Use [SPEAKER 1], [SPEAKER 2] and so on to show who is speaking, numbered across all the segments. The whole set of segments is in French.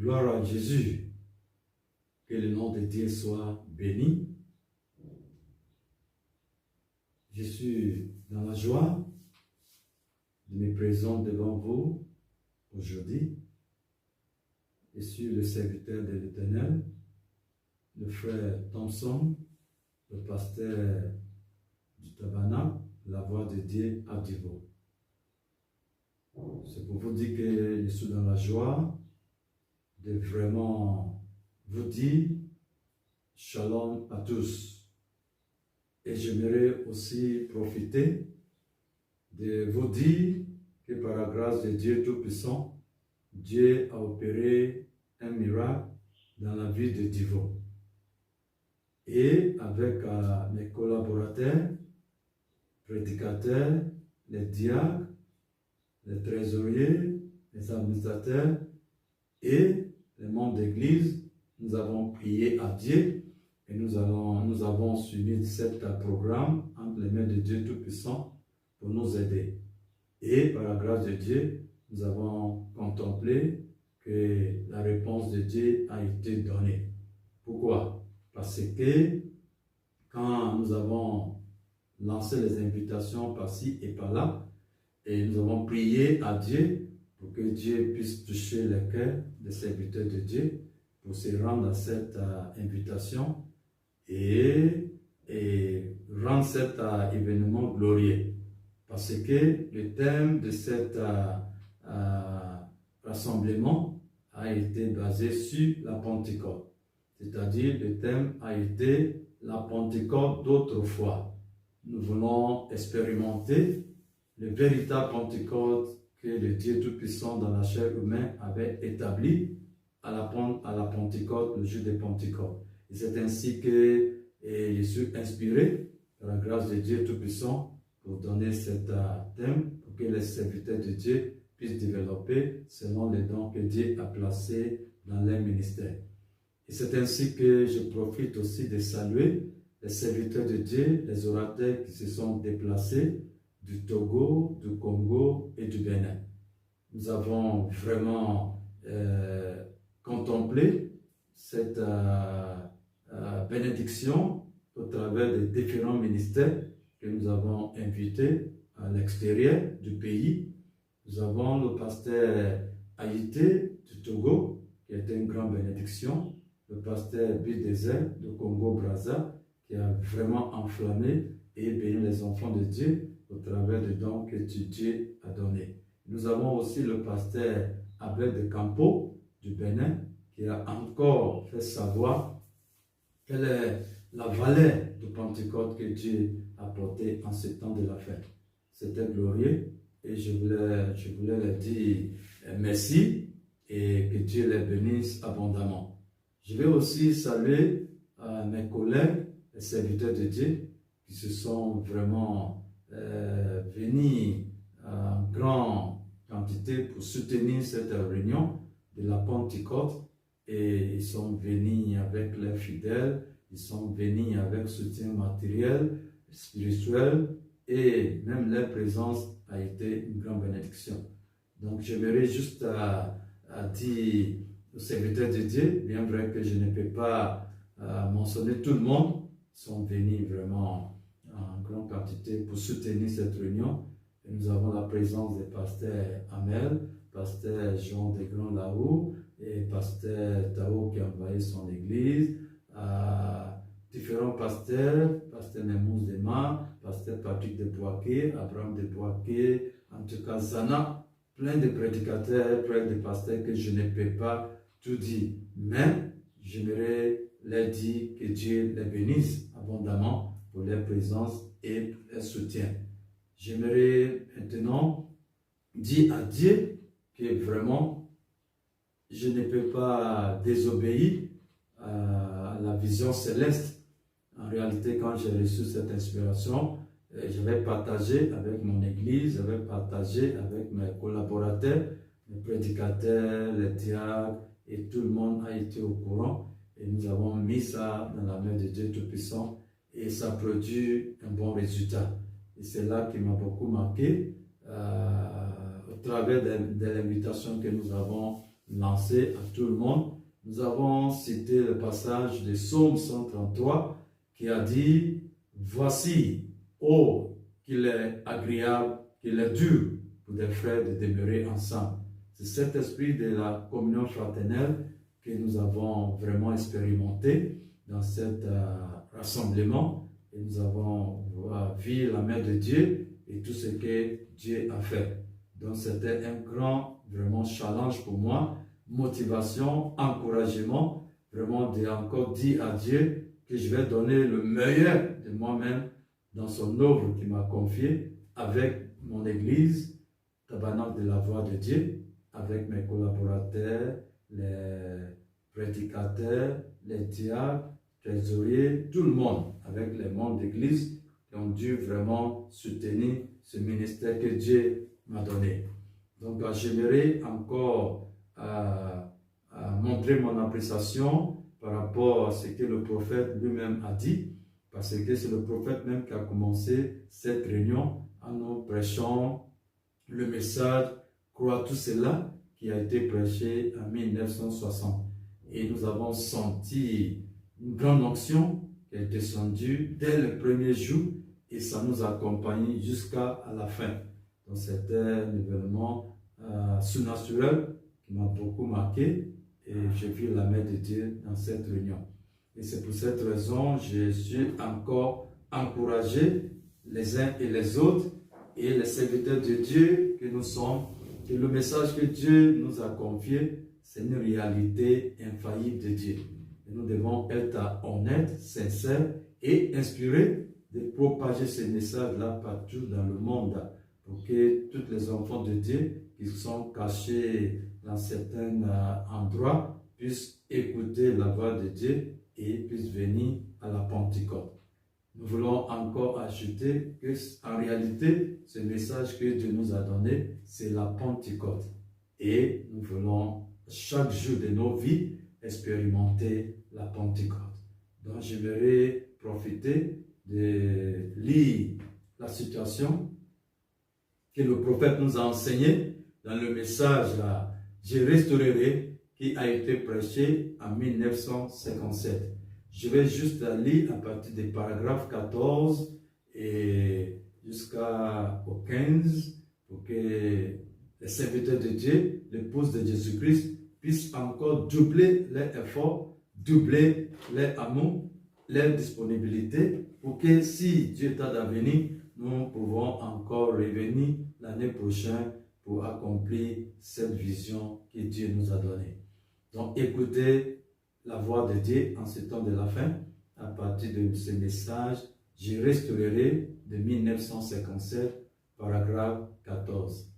[SPEAKER 1] Gloire à Jésus. Que le nom de Dieu soit béni. Je suis dans la joie de me présenter devant vous aujourd'hui. Je suis le serviteur de l'Éternel, le frère Thompson, le pasteur du tabernacle, la voix de Dieu à Divo. C'est pour vous dire que je suis dans la joie de vraiment vous dire shalom à tous. Et j'aimerais aussi profiter de vous dire que par la grâce de Dieu Tout-Puissant, Dieu a opéré un miracle dans la vie de Divo. Et avec mes collaborateurs, prédicateurs, les diacres, les trésoriers, les administrateurs et les membres d'église, nous avons prié à Dieu et nous avons suivi cet programme entre les mains de Dieu Tout-Puissant pour nous aider. Et par la grâce de Dieu, nous avons contemplé que la réponse de Dieu a été donnée. Pourquoi? Parce que quand nous avons lancé les invitations par-ci et par-là, et nous avons prié à Dieu pour que Dieu puisse toucher le cœur des serviteurs de Dieu pour se rendre à cette invitation et rendre cet événement glorieux. Parce que le thème de cet rassemblement a été basé sur la Pentecôte. C'est-à-dire, le thème a été la Pentecôte d'autrefois. Nous voulons expérimenter le véritable Pentecôte que le Dieu Tout-Puissant dans la chair humaine avait établi à la Pentecôte, le jour de Pentecôte. Et c'est ainsi que je suis inspiré par la grâce de Dieu Tout-Puissant pour donner cet thème, pour que les serviteurs de Dieu puissent développer selon les dons que Dieu a placés dans leur ministère. Et c'est ainsi que je profite aussi de saluer les serviteurs de Dieu, les orateurs qui se sont déplacés du Togo, du Congo et du Bénin. Nous avons vraiment contemplé cette bénédiction au travers des différents ministères que nous avons invités à l'extérieur du pays. Nous avons le pasteur Haïté du Togo, qui a été une grande bénédiction, le pasteur Bidézel du Congo-Brazza, qui a vraiment enflammé et béni les enfants de Dieu au travers des dons que Dieu a donnés. Nous avons aussi le pasteur Abel de Campo du Bénin, qui a encore fait savoir quelle est la valeur de Pentecôte que Dieu a portée en ce temps de la fête. C'était glorieux et je voulais leur dire merci et que Dieu les bénisse abondamment. Je vais aussi saluer mes collègues, les serviteurs de Dieu, qui se sont vraiment venus en grande quantité pour soutenir cette réunion de la Pentecôte. Et ils sont venus avec leurs fidèles, ils sont venus avec soutien matériel, spirituel, et même leur présence a été une grande bénédiction. Donc j'aimerais juste dire aux serviteurs de Dieu, bien vrai que je ne peux pas mentionner tout le monde, ils sont venus vraiment en grande quantité pour soutenir cette réunion. Et nous avons la présence des pasteurs Amel, pasteur Jean Desgrands là-haut, et pasteur Tao qui a envoyé son église, différents pasteurs, pasteur Nemous Dema, pasteur Patrick de Boaké, Abraham de Boaké, en tout cas Zana, plein de prédicateurs, plein de pasteurs que je ne peux pas tout dire. Mais j'aimerais leur dire que Dieu les bénisse abondamment pour leur présence et pour leur soutien. J'aimerais maintenant dire à Dieu que vraiment je ne peux pas désobéir à la vision céleste. En réalité, quand j'ai reçu cette inspiration, j'avais partagé avec mon église, j'avais partagé avec mes collaborateurs, les prédicateurs, les diacres, et tout le monde a été au courant. Et nous avons mis ça dans la main de Dieu Tout-Puissant et ça produit un bon résultat. Et c'est là qui m'a beaucoup marqué au travers de l'invitation que nous avons lancé à tout le monde. Nous avons cité le passage de Psaume 133 qui a dit « Voici, oh, qu'il est agréable, qu'il est dur pour des frères de demeurer ensemble. » C'est cet esprit de la communion fraternelle que nous avons vraiment expérimenté dans cet rassemblement. Et nous avons vu la main de Dieu et tout ce que Dieu a fait. Donc c'était un grand, vraiment, challenge pour moi, motivation, encouragement, vraiment encore dire à Dieu que je vais donner le meilleur de moi-même dans son œuvre qu'il m'a confiée avec mon église, Tabernacle de la Voix de Dieu, avec mes collaborateurs, les prédicateurs, les diacres, trésoriers, tout le monde, avec les membres d'église qui ont dû vraiment soutenir ce ministère que Dieu m'a donné. Donc, j'aimerais encore montrer mon appréciation par rapport à ce que le prophète lui-même a dit, parce que c'est le prophète même qui a commencé cette réunion en nous prêchant le message « Crois tout cela » qui a été prêché en 1960. Et nous avons senti une grande onction qui est descendue dès le premier jour et ça nous a accompagnés jusqu'à la fin. Donc c'était un événement surnaturel qui m'a beaucoup marqué et j'ai vu la main de Dieu dans cette réunion. Et c'est pour cette raison que je suis encore encouragé les uns et les autres et les serviteurs de Dieu que nous sommes, que le message que Dieu nous a confié, c'est une réalité infaillible de Dieu. Et nous devons être honnêtes, sincères et inspirés de propager ce message-là partout dans le monde pour que tous les enfants de Dieu qui sont cachés dans certains endroits puissent écouter la voix de Dieu et puissent venir à la Pentecôte. Nous voulons encore ajouter qu'en réalité, ce message que Dieu nous a donné, c'est la Pentecôte. Et nous voulons chaque jour de nos vies expérimenter la Pentecôte. Donc, j'aimerais profiter de lire la situation que le prophète nous a enseignée dans le message « Je restaurerai » qui a été prêché en 1957. Je vais juste lire à partir du paragraphe 14 et jusqu'au 15 pour que les serviteurs de Dieu, l'épouse de Jésus-Christ, puissent encore doubler leur effort, doubler leur amour, leur disponibilité pour que si Dieu t'a d'avenir, nous pouvons encore revenir l'année prochaine pour accomplir cette vision que Dieu nous a donnée. Donc écoutez la voix de Dieu en ce temps de la fin, à partir de ce message, je restaurerai de 1957, paragraphe 14.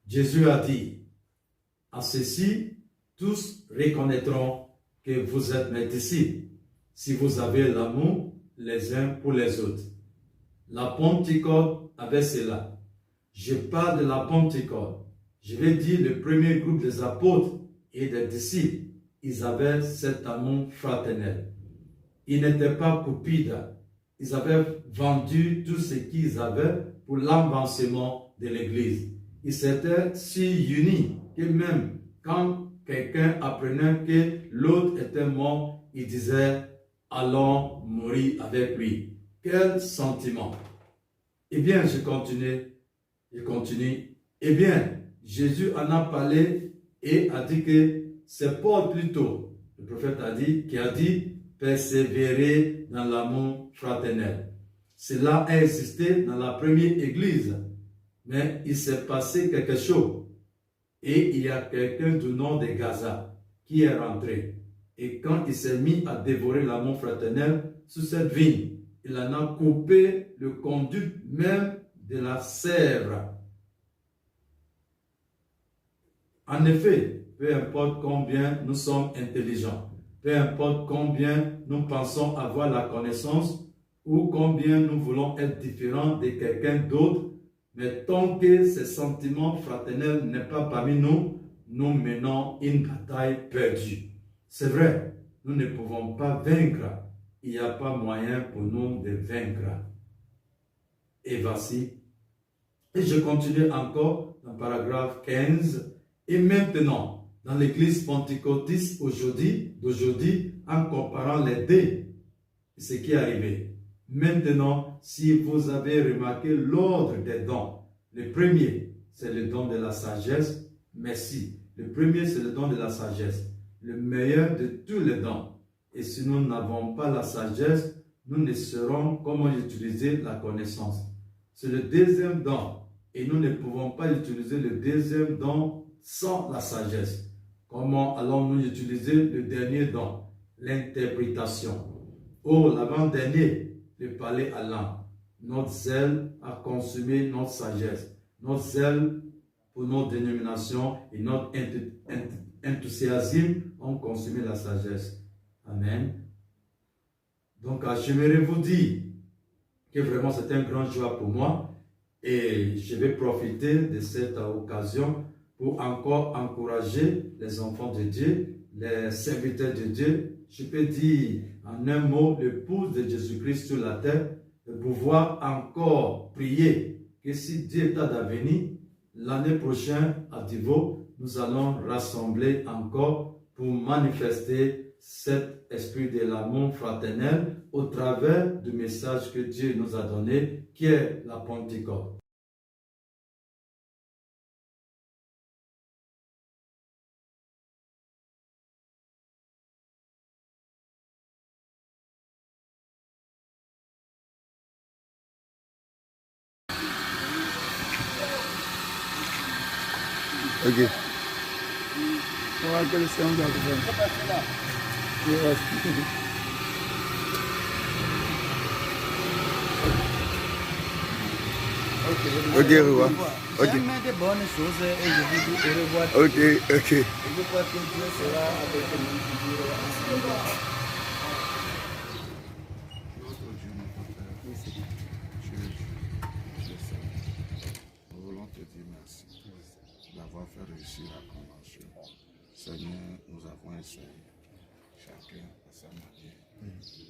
[SPEAKER 1] Jésus a dit, à ceci, tous reconnaîtront que vous êtes mes disciples, si vous avez l'amour les uns pour les autres. La Pentecôte avait cela. Je parle de la Pentecôte. Je vais dire le premier groupe des apôtres et des disciples. Ils avaient cet amour fraternel. Ils n'étaient pas cupides. Ils avaient vendu tout ce qu'ils avaient pour l'avancement de l'Église. Ils s'étaient si unis que même quand quelqu'un apprenait que l'autre était mort, il disait « Allons mourir avec lui ». Quel sentiment! Eh bien, je continue. Eh bien, Jésus en a parlé et a dit que c'est Paul plutôt, le prophète qui a dit persévérer dans l'amour fraternel. Cela a existé dans la première église, mais il s'est passé quelque chose. Et il y a quelqu'un du nom de Gaza qui est rentré. Et quand il s'est mis à dévorer l'amour fraternel sous cette vigne, il en a coupé le conduit même de la sève. En effet, peu importe combien nous sommes intelligents, peu importe combien nous pensons avoir la connaissance ou combien nous voulons être différents de quelqu'un d'autre, mais tant que ce sentiment fraternel n'est pas parmi nous, nous menons une bataille perdue. C'est vrai, nous ne pouvons pas vaincre. Il n'y a pas moyen pour nous de vaincre. Et voici. Et je continue encore dans le paragraphe 15. Et maintenant, dans l'église pentecôtiste d'aujourd'hui, en comparant les deux, ce qui est arrivé. Maintenant, si vous avez remarqué l'ordre des dons, le premier, c'est le don de la sagesse. Merci. Le premier, c'est le don de la sagesse, le meilleur de tous les dons. Et si nous n'avons pas la sagesse, nous ne saurons comment utiliser la connaissance. C'est le deuxième don. Et nous ne pouvons pas utiliser le deuxième don sans la sagesse. Comment allons-nous utiliser le dernier don? L'interprétation. Oh, l'avant-dernier, le parler à l'âme. Notre zèle a consumé notre sagesse. Notre zèle pour nos dénominations et notre enthousiasme ont consumé la sagesse. Amen. Donc, j'aimerais vous dire que vraiment c'est un grand joie pour moi et je vais profiter de cette occasion pour encore encourager les enfants de Dieu, les serviteurs de Dieu. Je peux dire en un mot, l'épouse de Jésus-Christ sur la terre, de pouvoir encore prier que si Dieu t'a d'avenir, l'année prochaine à Divo, nous allons rassembler encore pour manifester cet esprit de l'amour fraternel au travers du message que Dieu nous a donné, qui est la Pentecôte.
[SPEAKER 2] Ok. On va que le Seigneur va Ok, Roi. Ok.
[SPEAKER 3] J'aime des bonnes choses et je vous dis au revoir.
[SPEAKER 2] Ok, ok.
[SPEAKER 3] Et je crois que Dieu sera avec nous toujours.
[SPEAKER 4] Notre Dieu, notre Père, nous voulons te dire merci d'avoir fait réussir la convention. Seigneur, nous avons essayé, chacun à sa manière,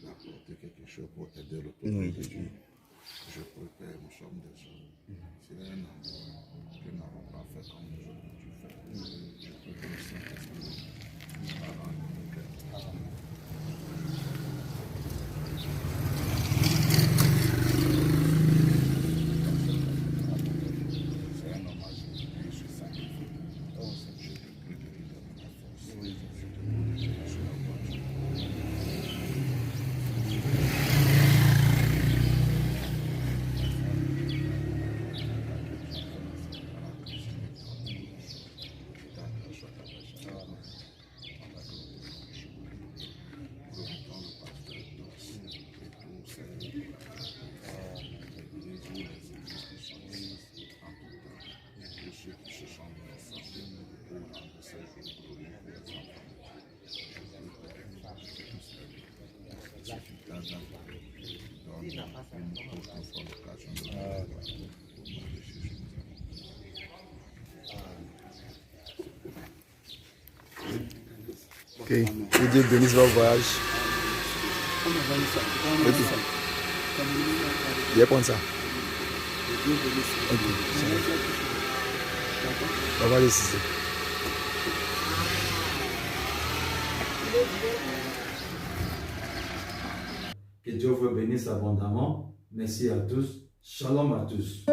[SPEAKER 4] d'apporter quelque chose pour aider le peuple de Dieu. Je prie, Père, nous sommes des hommes. C'est un amour que nous n'avons pas fait comme nous aurions dû faire. Je prie que le Saint-Esprit nous parle dans nos cœurs. C'est un homme à Jésus, je suis sacrifié. Je te prie de lui donner la force. Je te prie de lui donner la voiture.
[SPEAKER 2] Ok. Que Dieu bénisse votre voyage. Ok. Viens prendre ça. Ok. On va laisser.
[SPEAKER 1] Que Dieu vous bénisse abondamment. Merci à tous. Shalom à tous.